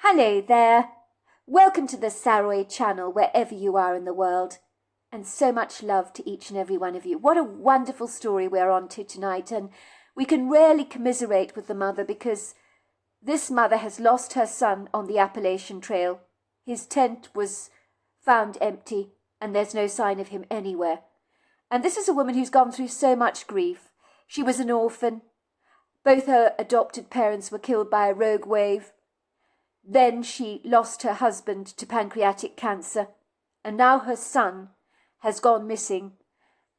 Hello there. Welcome to the Saroy channel, wherever you are in the world. And so much love to each and every one of you. What a wonderful story we're on to tonight. And we can rarely commiserate with the mother because this mother has lost her son on the Appalachian Trail. His tent was found empty and there's no sign of him anywhere. And this is a woman who's gone through so much grief. She was an orphan. Both her adopted parents were killed by a rogue wave. Then she lost her husband to pancreatic cancer, and now her son has gone missing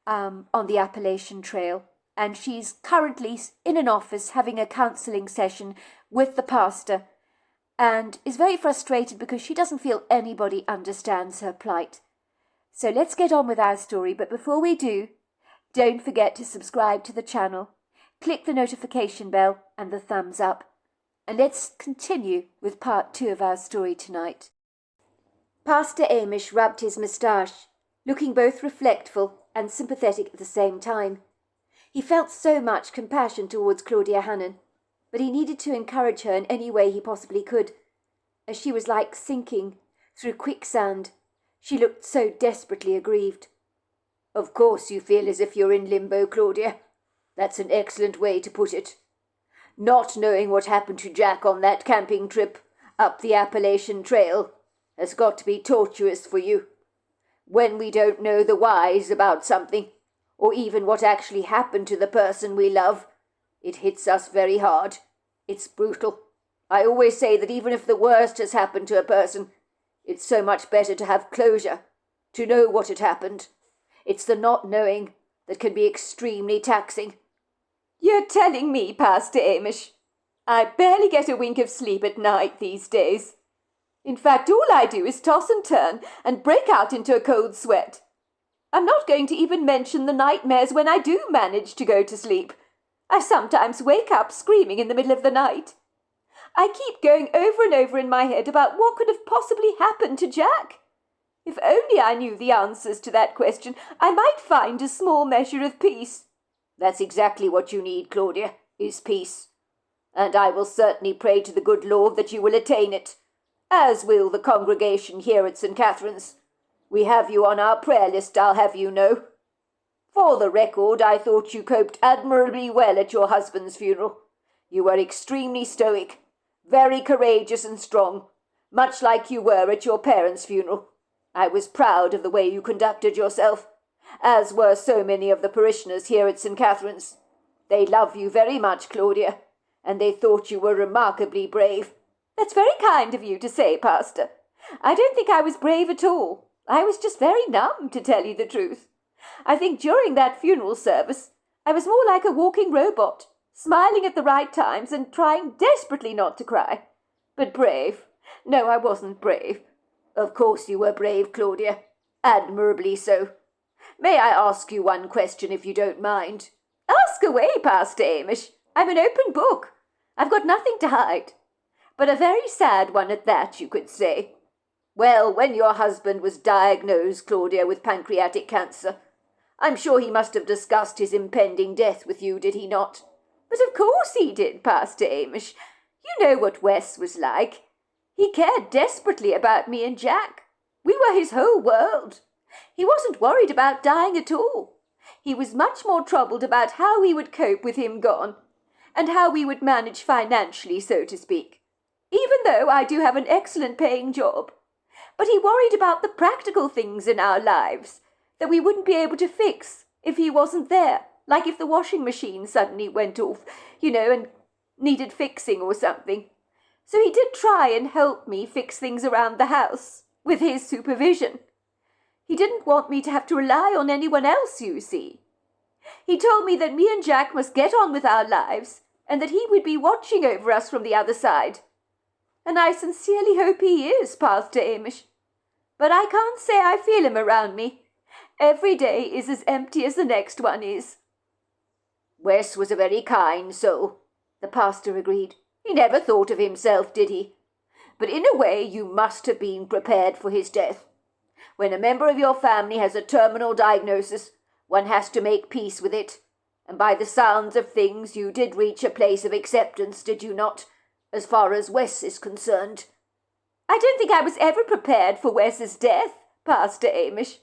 on the Appalachian Trail, and she's currently in an office having a counselling session with the pastor, and is very frustrated because she doesn't feel anybody understands her plight. So let's get on with our story, but before we do, don't forget to subscribe to the channel, click the notification bell and the thumbs up. And let's continue with part 2 of our story tonight. Pastor Amish rubbed his moustache, looking both reflectful and sympathetic at the same time. He felt so much compassion towards Claudia Hannon, but he needed to encourage her in any way he possibly could, as she was like sinking through quicksand. She looked so desperately aggrieved. "Of course you feel as if you're in limbo, Claudia. That's an excellent way to put it. Not knowing what happened to Jack on that camping trip up the Appalachian Trail has got to be torturous for you. When we don't know the whys about something, or even what actually happened to the person we love, it hits us very hard. It's brutal. I always say that even if the worst has happened to a person, it's so much better to have closure, to know what had happened. It's the not knowing that can be extremely taxing." "You're telling me, Pastor Amish. I barely get a wink of sleep at night these days. In fact, all I do is toss and turn and break out into a cold sweat. I'm not going to even mention the nightmares when I do manage to go to sleep. I sometimes wake up screaming in the middle of the night. I keep going over and over in my head about what could have possibly happened to Jack. If only I knew the answers to that question, I might find a small measure of peace." "That's exactly what you need, Claudia, is peace. And I will certainly pray to the good Lord that you will attain it, as will the congregation here at St. Catherine's. We have you on our prayer list, I'll have you know. For the record, I thought you coped admirably well at your husband's funeral. You were extremely stoic, very courageous and strong, much like you were at your parents' funeral. I was proud of the way you conducted yourself, as were so many of the parishioners here at St. Catherine's. They love you very much, Claudia, and they thought you were remarkably brave." "That's very kind of you to say, Pastor. I don't think I was brave at all. I was just very numb, to tell you the truth. I think during that funeral service, I was more like a walking robot, smiling at the right times and trying desperately not to cry. But brave? No, I wasn't brave." "Of course you were brave, Claudia. Admirably so. May I ask you one question, if you don't mind?" "Ask away, Pastor Amish. I'm an open book. I've got nothing to hide. But a very sad one at that, you could say. Well, when your husband was diagnosed, Claudia, with pancreatic cancer, I'm sure he must have discussed his impending death with you, did he not?" "But of course he did, Pastor Amish. You know what Wes was like. He cared desperately about me and Jack. We were his whole world. He wasn't worried about dying at all. He was much more troubled about how we would cope with him gone, and how we would manage financially, so to speak, even though I do have an excellent paying job. But he worried about the practical things in our lives that we wouldn't be able to fix if he wasn't there, like if the washing machine suddenly went off, and needed fixing or something. So he did try and help me fix things around the house, with his supervision. He didn't want me to have to rely on anyone else, you see. He told me that me and Jack must get on with our lives, and that he would be watching over us from the other side. And I sincerely hope he is, Pastor Amish. But I can't say I feel him around me. Every day is as empty as the next one is." "Wes was a very kind soul," the pastor agreed. "He never thought of himself, did he? But in a way you must have been prepared for his death. When a member of your family has a terminal diagnosis, one has to make peace with it. And by the sounds of things, you did reach a place of acceptance, did you not, as far as Wes is concerned?" I don't think I was ever prepared for Wes's death, Pastor Amish.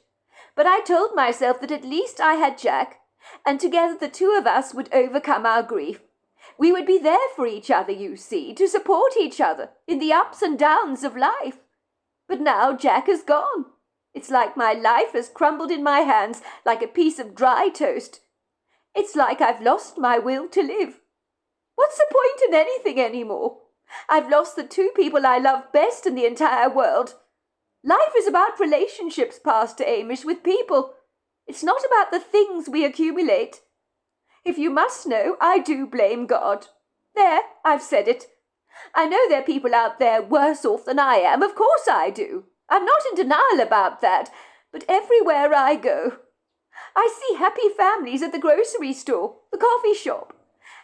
But I told myself that at least I had Jack, and together the two of us would overcome our grief. We would be there for each other, you see, to support each other in the ups and downs of life. But now Jack is gone. It's like my life has crumbled in my hands like a piece of dry toast. It's like I've lost my will to live. What's the point in anything anymore? I've lost the two people I love best in the entire world. Life is about relationships, Pastor Amish, with people. It's not about the things we accumulate. If you must know, I do blame God. There, I've said it. I know there are people out there worse off than I am. Of course I do. I'm not in denial about that. But everywhere I go, I see happy families at the grocery store, the coffee shop.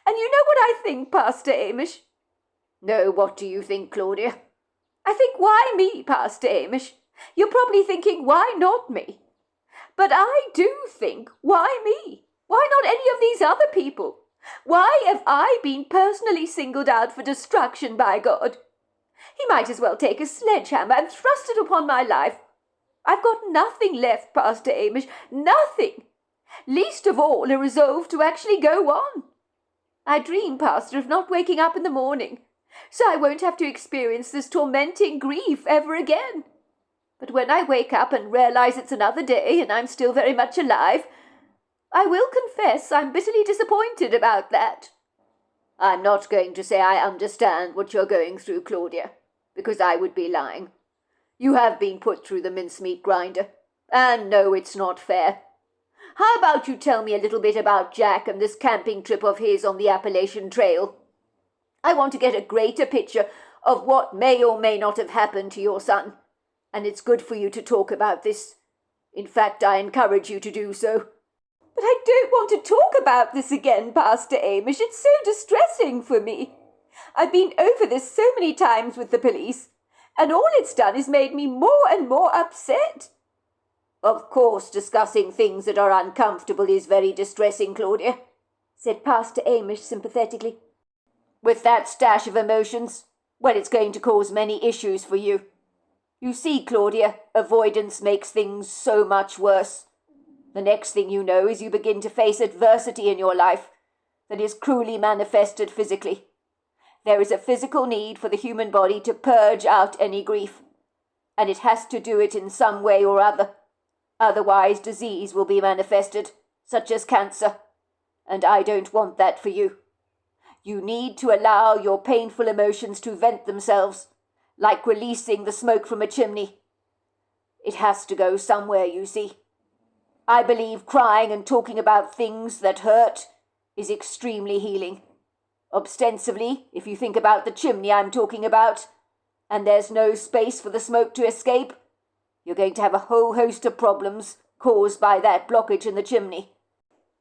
And you know what I think, Pastor Amish? No, what do you think, Claudia? I think, why me, Pastor Amish? You're probably thinking, why not me? But I do think, why me? Why not any of these other people? Why have I been personally singled out for destruction by God? He might as well take a sledgehammer and thrust it upon my life. I've got nothing left, Pastor Amish, nothing. Least of all a resolve to actually go on. I dream, Pastor, of not waking up in the morning, so I won't have to experience this tormenting grief ever again. But when I wake up and realize it's another day and I'm still very much alive, I will confess I'm bitterly disappointed about that. I'm not going to say I understand what you're going through, Claudia, because I would be lying. You have been put through the mincemeat grinder, and no, it's not fair. How about you tell me a little bit about Jack and this camping trip of his on the Appalachian Trail? I want to get a greater picture of what may or may not have happened to your son, and it's good for you to talk about this. In fact, I encourage you to do so. But I don't want to talk about this again, Pastor Amish. It's so distressing for me. I've been over this so many times with the police, and all it's done is made me more and more upset. Of course, discussing things that are uncomfortable is very distressing, Claudia, said Pastor Amish sympathetically. With that stash of emotions, well, it's going to cause many issues for you. You see, Claudia, avoidance makes things so much worse. The next thing you know is you begin to face adversity in your life that is cruelly manifested physically. There is a physical need for the human body to purge out any grief, and it has to do it in some way or other. Otherwise, disease will be manifested, such as cancer, and I don't want that for you. You need to allow your painful emotions to vent themselves, like releasing the smoke from a chimney. It has to go somewhere, you see. I believe crying and talking about things that hurt is extremely healing. Ostensibly, if you think about the chimney I'm talking about, and there's no space for the smoke to escape, you're going to have a whole host of problems caused by that blockage in the chimney.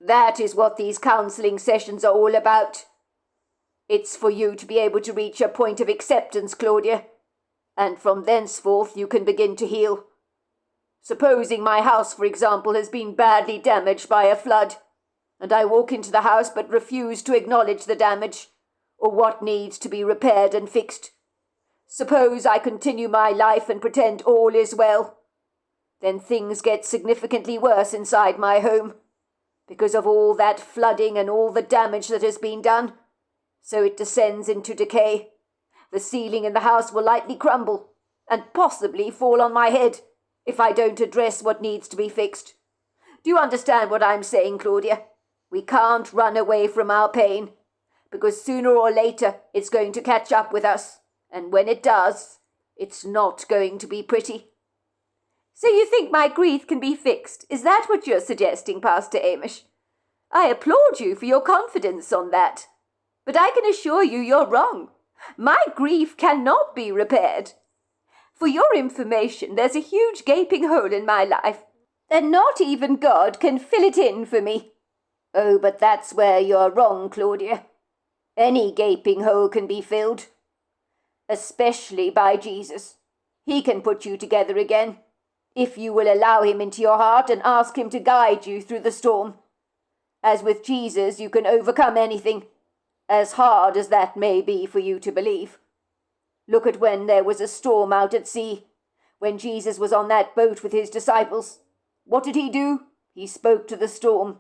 That is what these counselling sessions are all about. It's for you to be able to reach a point of acceptance, Claudia, and from thenceforth you can begin to heal. Supposing my house, for example, has been badly damaged by a flood, and I walk into the house but refuse to acknowledge the damage, or what needs to be repaired and fixed. Suppose I continue my life and pretend all is well. Then things get significantly worse inside my home, because of all that flooding and all the damage that has been done. So it descends into decay. The ceiling in the house will likely crumble, and possibly fall on my head, if I don't address what needs to be fixed. Do you understand what I'm saying, Claudia? We can't run away from our pain, because sooner or later it's going to catch up with us, and when it does, it's not going to be pretty. So you think my grief can be fixed? Is that what you're suggesting, Pastor Amish? I applaud you for your confidence on that, but I can assure you you're wrong. My grief cannot be repaired. For your information, there's a huge gaping hole in my life, and not even God can fill it in for me. Oh, but that's where you're wrong, Claudia. Any gaping hole can be filled, especially by Jesus. He can put you together again, if you will allow him into your heart and ask him to guide you through the storm. As with Jesus, you can overcome anything, as hard as that may be for you to believe. Look at when there was a storm out at sea, when Jesus was on that boat with his disciples. What did he do? He spoke to the storm,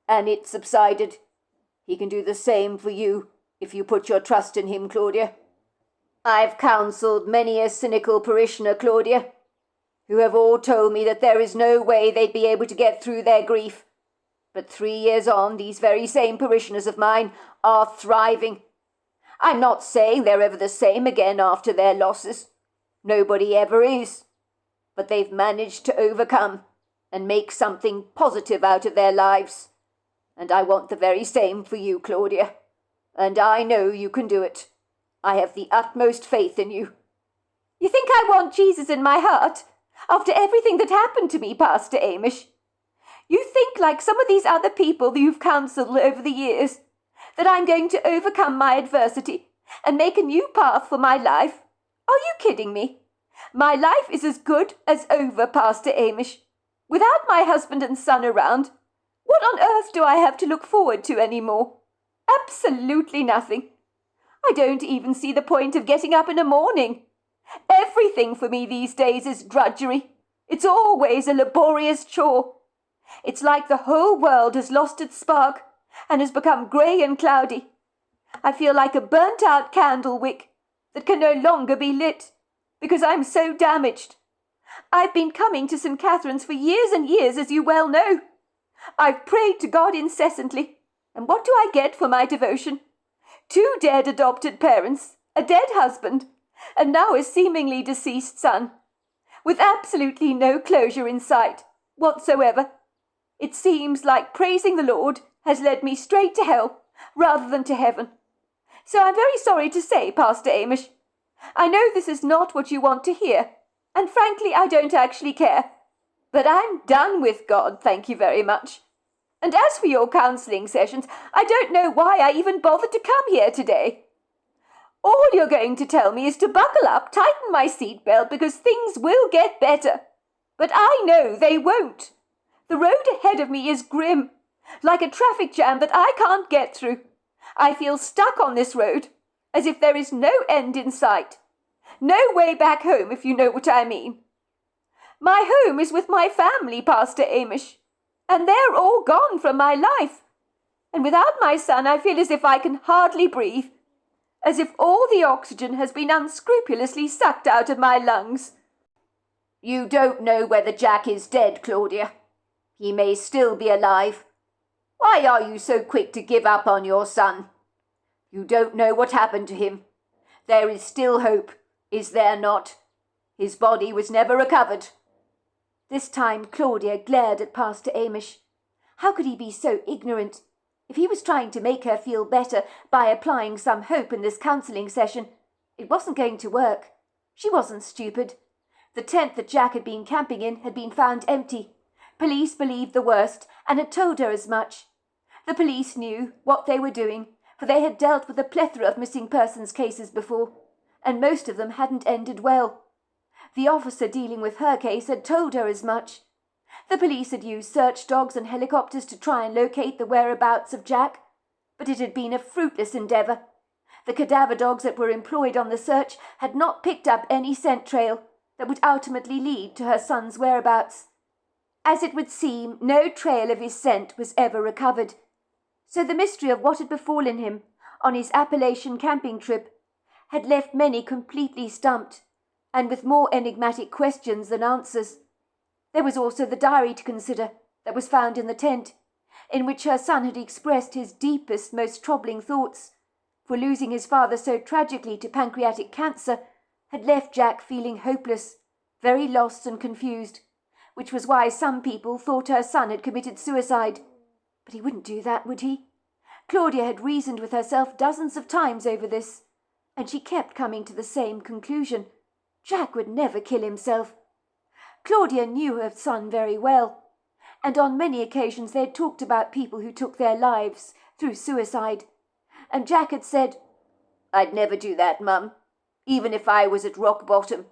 and it subsided. He can do the same for you if you put your trust in him, Claudia. I've counselled many a cynical parishioner, Claudia, who have all told me that there is no way they'd be able to get through their grief. But 3 years on, these very same parishioners of mine are thriving. I'm not saying they're ever the same again after their losses. Nobody ever is. But they've managed to overcome and make something positive out of their lives. And I want the very same for you, Claudia. And I know you can do it. I have the utmost faith in you. You think I want Jesus in my heart? After everything that happened to me, Pastor Amish? You think, like some of these other people that you've counselled over the years, that I'm going to overcome my adversity and make a new path for my life? Are you kidding me? My life is as good as over, Pastor Amish. Without my husband and son around, what on earth do I have to look forward to any more? Absolutely nothing. I don't even see the point of getting up in the morning. Everything for me these days is drudgery. It's always a laborious chore. It's like the whole world has lost its spark and has become grey and cloudy. I feel like a burnt-out candle wick that can no longer be lit because I'm so damaged. I've been coming to St. Catherine's for years and years, as you well know. I've prayed to God incessantly, and what do I get for my devotion? 2 dead adopted parents, a dead husband, and now a seemingly deceased son, with absolutely no closure in sight whatsoever. It seems like praising the Lord has led me straight to hell rather than to heaven. So I'm very sorry to say, Pastor Amish, I know this is not what you want to hear, and frankly I don't actually care. But I'm done with God, thank you very much. And as for your counselling sessions, I don't know why I even bothered to come here today. All you're going to tell me is to buckle up, tighten my seatbelt, because things will get better. But I know they won't. The road ahead of me is grim, like a traffic jam that I can't get through. I feel stuck on this road, as if there is no end in sight. No way back home, if you know what I mean. My home is with my family, Pastor Amish, and they're all gone from my life. And without my son, I feel as if I can hardly breathe, as if all the oxygen has been unscrupulously sucked out of my lungs. You don't know whether Jack is dead, Claudia. He may still be alive. Why are you so quick to give up on your son? You don't know what happened to him. There is still hope, is there not? His body was never recovered. This time Claudia glared at Pastor Amish. How could he be so ignorant? If he was trying to make her feel better by applying some hope in this counselling session, it wasn't going to work. She wasn't stupid. The tent that Jack had been camping in had been found empty. Police believed the worst and had told her as much. The police knew what they were doing, for they had dealt with a plethora of missing persons cases before, and most of them hadn't ended well. The officer dealing with her case had told her as much. The police had used search dogs and helicopters to try and locate the whereabouts of Jack, but it had been a fruitless endeavour. The cadaver dogs that were employed on the search had not picked up any scent trail that would ultimately lead to her son's whereabouts. As it would seem, no trail of his scent was ever recovered. So the mystery of what had befallen him on his Appalachian camping trip had left many completely stumped, and with more enigmatic questions than answers. There was also the diary to consider that was found in the tent, in which her son had expressed his deepest, most troubling thoughts, for losing his father so tragically to pancreatic cancer had left Jack feeling hopeless, very lost and confused, which was why some people thought her son had committed suicide. But he wouldn't do that, would he? Claudia had reasoned with herself dozens of times over this, and she kept coming to the same conclusion. Jack would never kill himself. Claudia knew her son very well, and on many occasions they had talked about people who took their lives through suicide. And Jack had said, "I'd never do that, Mum, even if I was at rock bottom,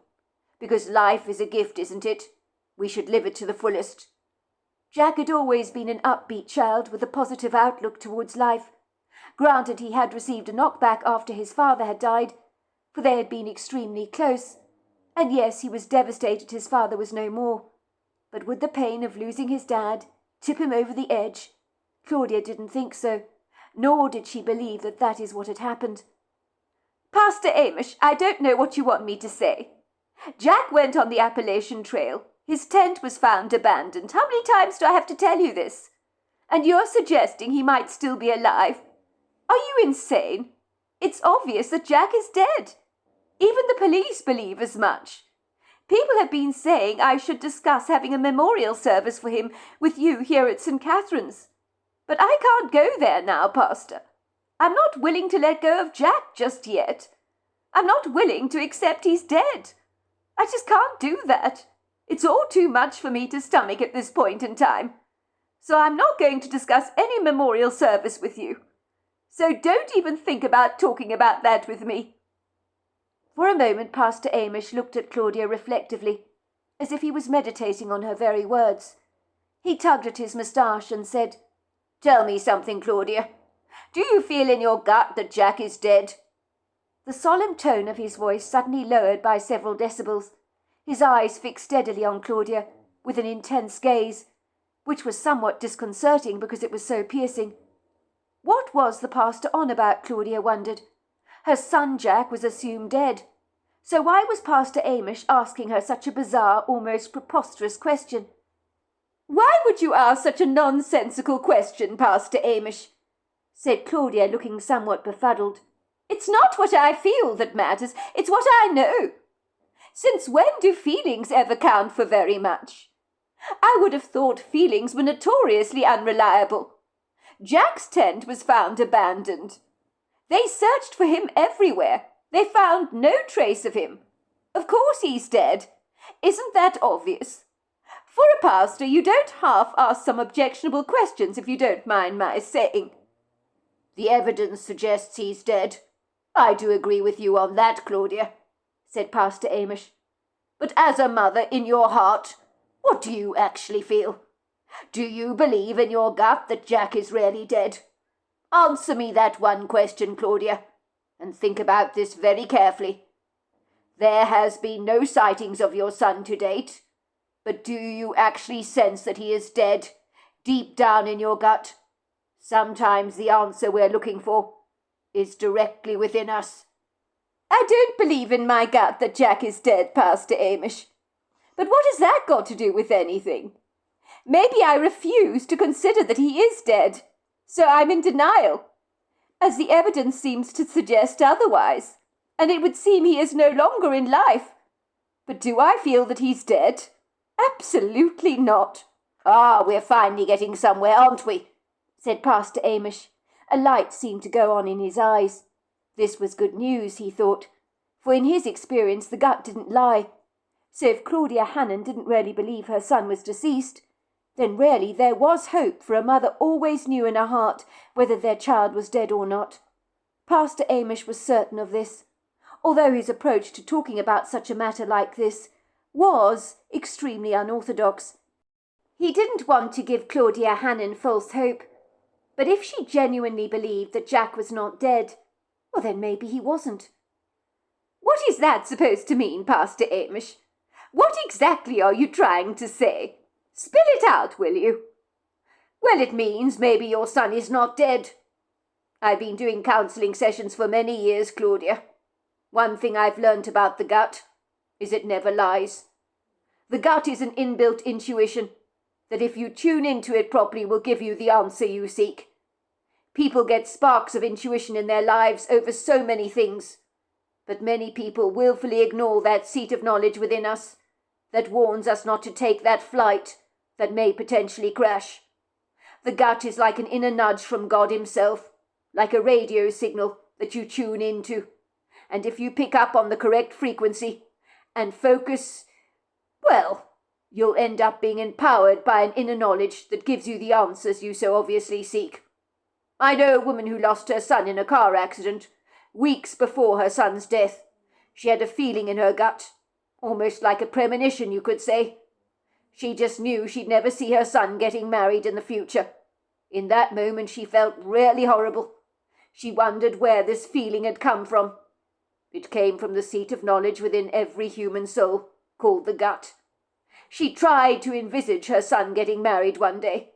because life is a gift, isn't it? We should live it to the fullest." Jack had always been an upbeat child with a positive outlook towards life. Granted, he had received a knockback after his father had died, for they had been extremely close. And yes, he was devastated his father was no more. But would the pain of losing his dad tip him over the edge? Claudia didn't think so, nor did she believe that that is what had happened. "Pastor Amish, I don't know what you want me to say. Jack went on the Appalachian Trail. His tent was found abandoned. How many times do I have to tell you this? And you're suggesting he might still be alive? Are you insane? It's obvious that Jack is dead. Even the police believe as much. People have been saying I should discuss having a memorial service for him with you here at St. Catherine's. But I can't go there now, Pastor. I'm not willing to let go of Jack just yet. I'm not willing to accept he's dead. I just can't do that. It's all too much for me to stomach at this point in time. So I'm not going to discuss any memorial service with you. So don't even think about talking about that with me." For a moment, Pastor Amish looked at Claudia reflectively, as if he was meditating on her very words. He tugged at his moustache and said, "Tell me something, Claudia. Do you feel in your gut that Jack is dead?" The solemn tone of his voice suddenly lowered by several decibels. His eyes fixed steadily on Claudia, with an intense gaze, which was somewhat disconcerting because it was so piercing. What was the pastor on about, Claudia wondered. Her son Jack was assumed dead. So why was Pastor Amish asking her such a bizarre, almost preposterous question? "Why would you ask such a nonsensical question, Pastor Amish?" said Claudia, looking somewhat befuddled. "It's not what I feel that matters, it's what I know. Since when do feelings ever count for very much? I would have thought feelings were notoriously unreliable. Jack's tent was found abandoned. They searched for him everywhere. They found no trace of him. Of course he's dead. Isn't that obvious? For a pastor, you don't half ask some objectionable questions, if you don't mind my saying." "The evidence suggests he's dead. I do agree with you on that, Claudia," said Pastor Amish. "But as a mother, in your heart, what do you actually feel? Do you believe in your gut that Jack is really dead? Answer me that one question, Claudia, and think about this very carefully. There has been no sightings of your son to date, but do you actually sense that he is dead, deep down in your gut? Sometimes the answer we're looking for is directly within us." "I don't believe in my gut that Jack is dead, Pastor Amish. But what has that got to do with anything? Maybe I refuse to consider that he is dead, so I'm in denial, as the evidence seems to suggest otherwise, and it would seem he is no longer in life. But do I feel that he's dead? Absolutely not." "Ah, we're finally getting somewhere, aren't we?" said Pastor Amish. A light seemed to go on in his eyes. This was good news, he thought, for in his experience the gut didn't lie. So if Claudia Hannon didn't really believe her son was deceased, then really there was hope, for a mother always knew in her heart whether their child was dead or not. Pastor Amish was certain of this, although his approach to talking about such a matter like this was extremely unorthodox. He didn't want to give Claudia Hannon false hope, but if she genuinely believed that Jack was not dead, well, then maybe he wasn't. "What is that supposed to mean, Pastor Amish? What exactly are you trying to say? Spill it out, will you?" "Well, it means maybe your son is not dead. I've been doing counselling sessions for many years, Claudia. One thing I've learnt about the gut is it never lies. The gut is an inbuilt intuition that if you tune into it properly will give you the answer you seek. People get sparks of intuition in their lives over so many things, but many people willfully ignore that seat of knowledge within us that warns us not to take that flight that may potentially crash. The gut is like an inner nudge from God himself, like a radio signal that you tune into. And if you pick up on the correct frequency and focus, well, you'll end up being empowered by an inner knowledge that gives you the answers you so obviously seek. I know a woman who lost her son in a car accident, weeks before her son's death. She had a feeling in her gut, almost like a premonition, you could say. She just knew she'd never see her son getting married in the future. In that moment she felt really horrible. She wondered where this feeling had come from. It came from the seat of knowledge within every human soul, called the gut. She tried to envisage her son getting married one day,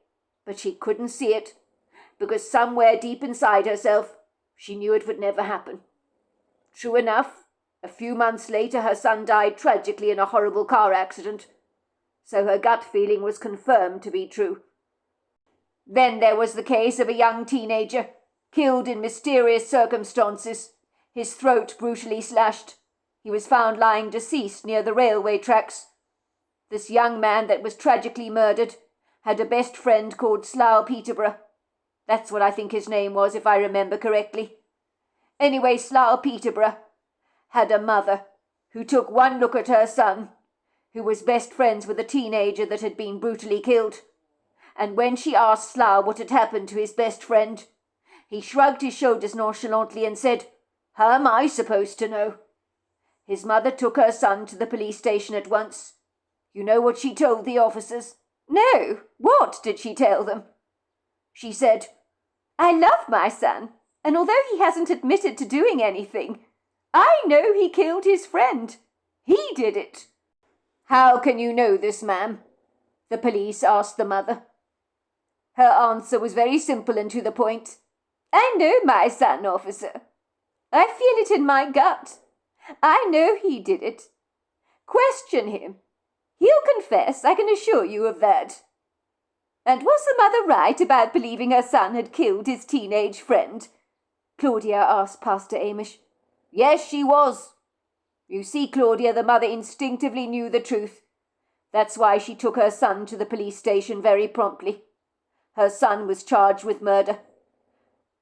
but she couldn't see it, because somewhere deep inside herself, she knew it would never happen. True enough, a few months later her son died tragically in a horrible car accident, so her gut feeling was confirmed to be true. Then there was the case of a young teenager, killed in mysterious circumstances, his throat brutally slashed. He was found lying deceased near the railway tracks. This young man that was tragically murdered had a best friend called Slough Peterborough. That's what I think his name was, if I remember correctly. Anyway, Slough Peterborough had a mother who took one look at her son, who was best friends with a teenager that had been brutally killed. And when she asked Slough what had happened to his best friend, he shrugged his shoulders nonchalantly and said, "How am I supposed to know?" His mother took her son to the police station at once. You know what she told the officers? No, what did she tell them? She said, "I love my son, and although he hasn't admitted to doing anything, I know he killed his friend. He did it." "How can you know this, ma'am?" the police asked the mother. Her answer was very simple and to the point. "I know my son, officer. I feel it in my gut. I know he did it. Question him. He'll confess, I can assure you of that." "And was the mother right about believing her son had killed his teenage friend?" Claudia asked Pastor Amish. "Yes, she was. You see, Claudia, the mother instinctively knew the truth. That's why she took her son to the police station very promptly. Her son was charged with murder.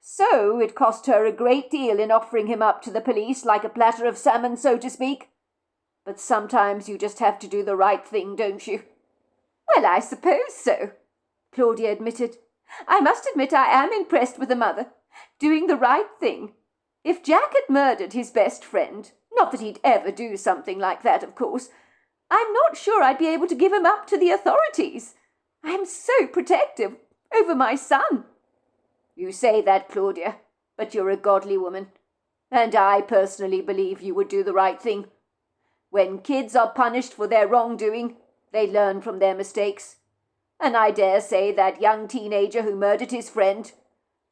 So it cost her a great deal in offering him up to the police like a platter of salmon, so to speak. But sometimes you just have to do the right thing, don't you?" "Well, I suppose so," Claudia admitted. "I must admit I am impressed with the mother, doing the right thing. If Jack had murdered his best friend, not that he'd ever do something like that, of course, I'm not sure I'd be able to give him up to the authorities. I'm so protective over my son." "You say that, Claudia, but you're a godly woman, and I personally believe you would do the right thing. When kids are punished for their wrongdoing, they learn from their mistakes. And I dare say that young teenager who murdered his friend,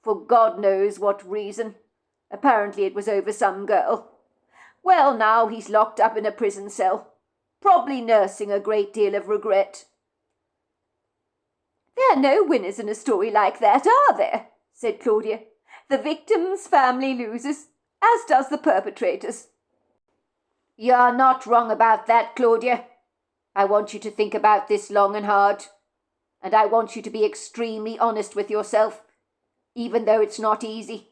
for God knows what reason, apparently it was over some girl, well, now he's locked up in a prison cell, probably nursing a great deal of regret." "There are no winners in a story like that, are there?" said Claudia. "The victim's family loses, as does the perpetrators." "You're not wrong about that, Claudia. I want you to think about this long and hard, and I want you to be extremely honest with yourself, even though it's not easy.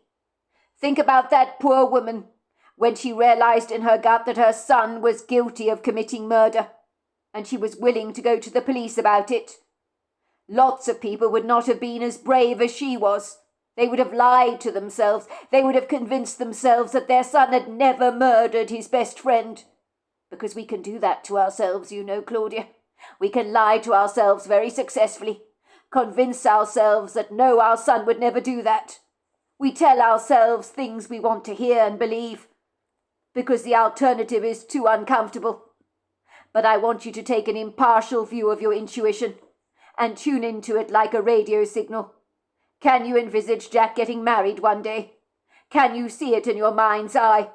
Think about that poor woman when she realized in her gut that her son was guilty of committing murder, and she was willing to go to the police about it. Lots of people would not have been as brave as she was. They would have lied to themselves. They would have convinced themselves that their son had never murdered his best friend. Because we can do that to ourselves, you know, Claudia. We can lie to ourselves very successfully. Convince ourselves that no, our son would never do that. We tell ourselves things we want to hear and believe, because the alternative is too uncomfortable. But I want you to take an impartial view of your intuition and tune into it like a radio signal. Can you envisage Jack getting married one day? Can you see it in your mind's eye?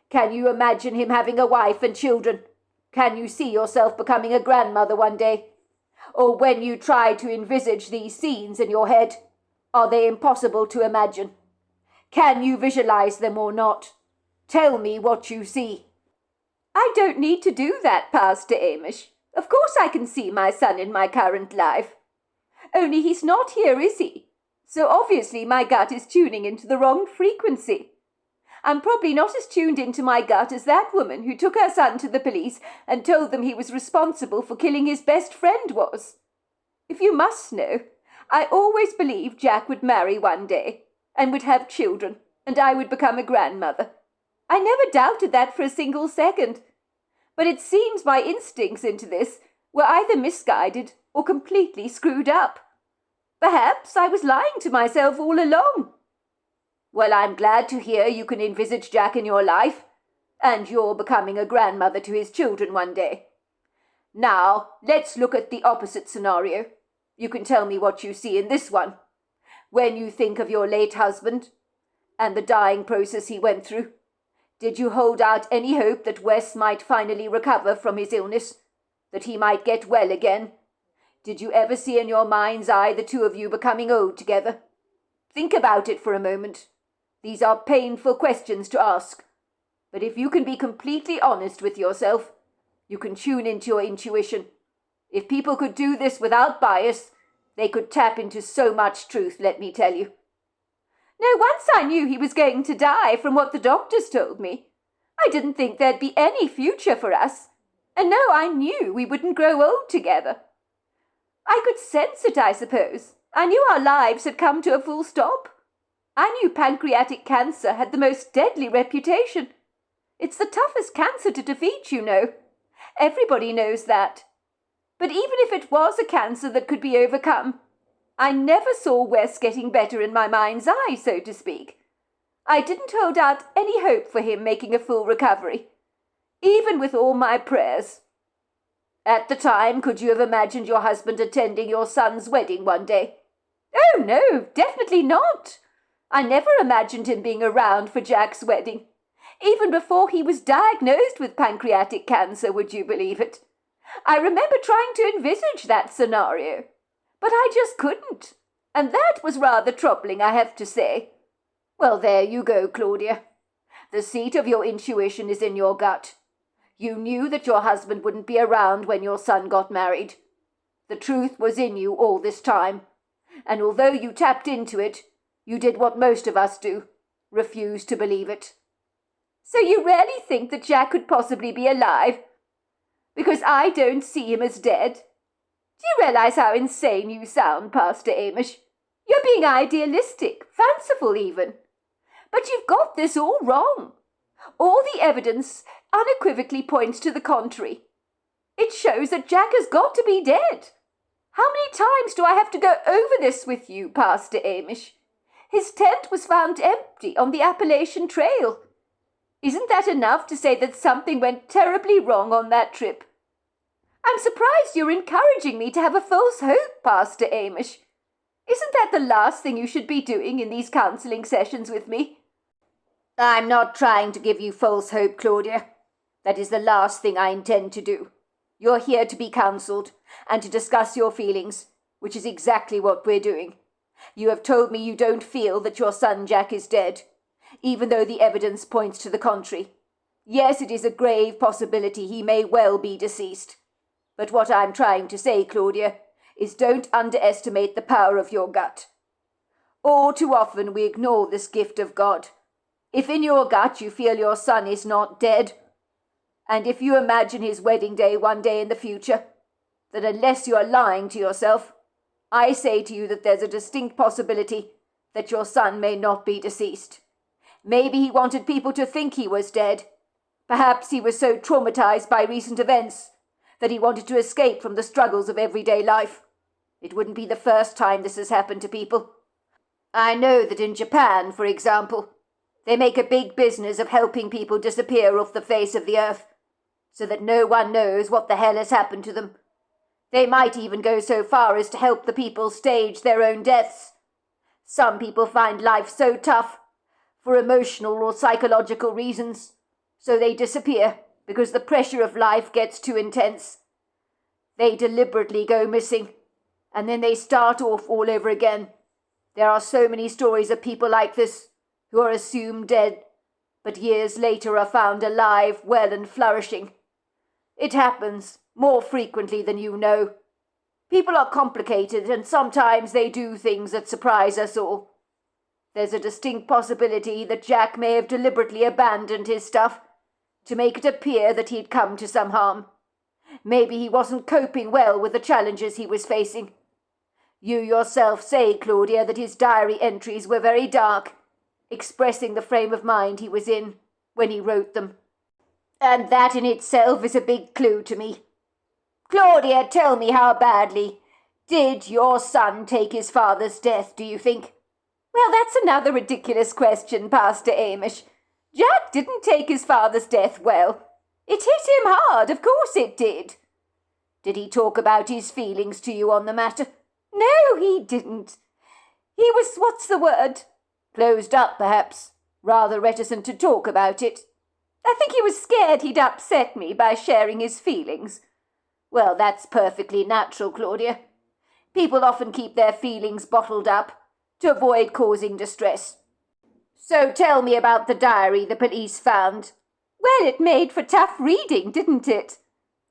Can you imagine him having a wife and children? Can you see yourself becoming a grandmother one day? Or when you try to envisage these scenes in your head, are they impossible to imagine? Can you visualize them or not? Tell me what you see." "I don't need to do that, Pastor Amish. Of course I can see my son in my current life. Only he's not here, is he? So obviously my gut is tuning into the wrong frequency. I'm probably not as tuned into my gut as that woman who took her son to the police and told them he was responsible for killing his best friend was. If you must know, I always believed Jack would marry one day and would have children, and I would become a grandmother. I never doubted that for a single second. But it seems my instincts into this were either misguided or completely screwed up. Perhaps I was lying to myself all along." "Well, I'm glad to hear you can envisage Jack in your life. and you're becoming a grandmother to his children one day. Now, let's look at the opposite scenario. You can tell me what you see in this one. When you think of your late husband and the dying process he went through, did you hold out any hope that Wes might finally recover from his illness, that he might get well again? Did you ever see in your mind's eye the two of you becoming old together? Think about it for a moment. These are painful questions to ask, but if you can be completely honest with yourself, you can tune into your intuition. If people could do this without bias, they could tap into so much truth, let me tell you. No, once I knew he was going to die from what the doctors told me. I didn't think there'd be any future for us. And no, I knew we wouldn't grow old together. I could sense it, I suppose. I knew our lives had come to a full stop. I knew pancreatic cancer had the most deadly reputation. It's the toughest cancer to defeat, you know. Everybody knows that. But even if it was a cancer that could be overcome, I never saw Wes getting better in my mind's eye, so to speak. I didn't hold out any hope for him making a full recovery, even with all my prayers. At the time, could you have imagined your husband attending your son's wedding one day? Oh, no, definitely not. I never imagined him being around for Jack's wedding, even before he was diagnosed with pancreatic cancer, would you believe it? I remember trying to envisage that scenario, but I just couldn't, and that was rather troubling, I have to say. Well, there you go, Claudia. The seat of your intuition is in your gut. You knew that your husband wouldn't be around when your son got married. The truth was in you all this time, and although you tapped into it, you did what most of us do, refuse to believe it. So you really think that Jack could possibly be alive? Because I don't see him as dead. Do you realize how insane you sound, Pastor Amish? You're being idealistic, fanciful even. But you've got this all wrong. All the evidence unequivocally points to the contrary. It shows that Jack has got to be dead. How many times do I have to go over this with you, Pastor Amish? His tent was found empty on the Appalachian Trail. Isn't that enough to say that something went terribly wrong on that trip? I'm surprised you're encouraging me to have a false hope, Pastor Amish. Isn't that the last thing you should be doing in these counselling sessions with me? I'm not trying to give you false hope, Claudia. That is the last thing I intend to do. You're here to be counselled and to discuss your feelings, which is exactly what we're doing. You have told me you don't feel that your son Jack is dead, even though the evidence points to the contrary. Yes, it is a grave possibility he may well be deceased. But what I'm trying to say, Claudia, is don't underestimate the power of your gut. All too often we ignore this gift of God. If in your gut you feel your son is not dead, and if you imagine his wedding day one day in the future, then unless you are lying to yourself, I say to you that there's a distinct possibility that your son may not be deceased. Maybe he wanted people to think he was dead. Perhaps he was so traumatized by recent events that he wanted to escape from the struggles of everyday life. It wouldn't be the first time this has happened to people. I know that in Japan, for example, they make a big business of helping people disappear off the face of the earth, so that no one knows what the hell has happened to them. They might even go so far as to help the people stage their own deaths. Some people find life so tough, for emotional or psychological reasons, so they disappear because the pressure of life gets too intense. They deliberately go missing, and then they start off all over again. There are so many stories of people like this, who are assumed dead, but years later are found alive, well and flourishing. It happens more frequently than you know. People are complicated, and sometimes they do things that surprise us all. There's a distinct possibility that Jack may have deliberately abandoned his stuff to make it appear that he'd come to some harm. Maybe he wasn't coping well with the challenges he was facing. You yourself say, Claudia, that his diary entries were very dark, expressing the frame of mind he was in when he wrote them. And that in itself is a big clue to me. Claudia, tell me, how badly did your son take his father's death, do you think? Well, that's another ridiculous question, Pastor Amish. Jack didn't take his father's death well. It hit him hard, of course it did. Did he talk about his feelings to you on the matter? No, he didn't. He was, what's the word? Closed up, perhaps. Rather reticent to talk about it. I think he was scared he'd upset me by sharing his feelings. Well, that's perfectly natural, Claudia. People often keep their feelings bottled up to avoid causing distress. So tell me about the diary the police found. Well, it made for tough reading, didn't it?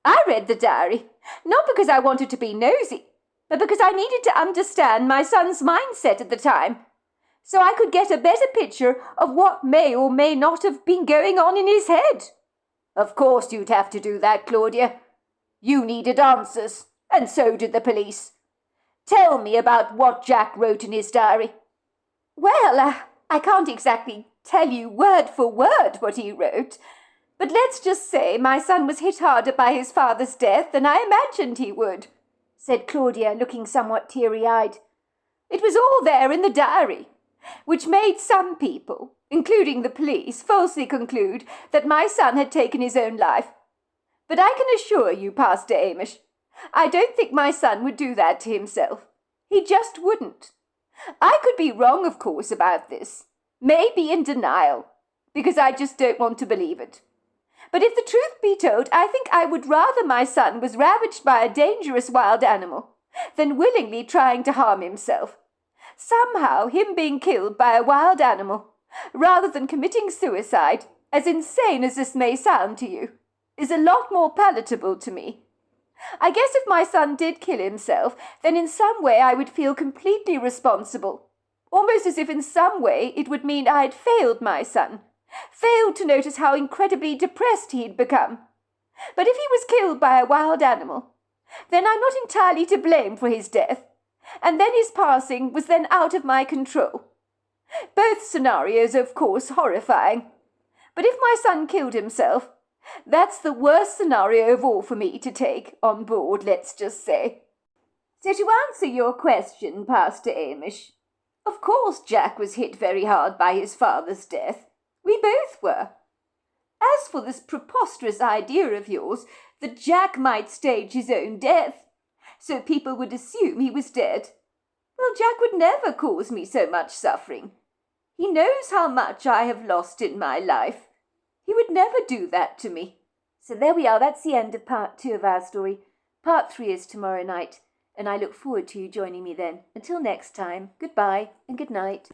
I read the diary, not because I wanted to be nosy, but because I needed to understand my son's mindset at the time, so I could get a better picture of what may or may not have been going on in his head. Of course you'd have to do that, Claudia. You needed answers, and so did the police. Tell me about what Jack wrote in his diary. Well, I can't exactly tell you word for word what he wrote, but let's just say my son was hit harder by his father's death than I imagined he would, said Claudia, looking somewhat teary-eyed. It was all there in the diary, which made some people, including the police, falsely conclude that my son had taken his own life. But I can assure you, Pastor Amish, I don't think my son would do that to himself. He just wouldn't. I could be wrong, of course, about this. Maybe in denial, because I just don't want to believe it. But if the truth be told, I think I would rather my son was ravaged by a dangerous wild animal than willingly trying to harm himself. Somehow, him being killed by a wild animal, rather than committing suicide, as insane as this may sound to you, is a lot more palatable to me. I guess if my son did kill himself, then in some way I would feel completely responsible, almost as if in some way it would mean I had failed my son, failed to notice how incredibly depressed he'd become. But if he was killed by a wild animal, then I'm not entirely to blame for his death, and then his passing was then out of my control. Both scenarios, of course, horrifying. But if my son killed himself, that's the worst scenario of all for me to take on board, let's just say. So to answer your question, Pastor Amish, of course Jack was hit very hard by his father's death. We both were. As for this preposterous idea of yours that Jack might stage his own death, so people would assume he was dead, well, Jack would never cause me so much suffering. He knows how much I have lost in my life. He would never do that to me. So there we are, that's the end of part 2 of our story. Part 3 is tomorrow night, and I look forward to you joining me then. Until next time, goodbye and good night.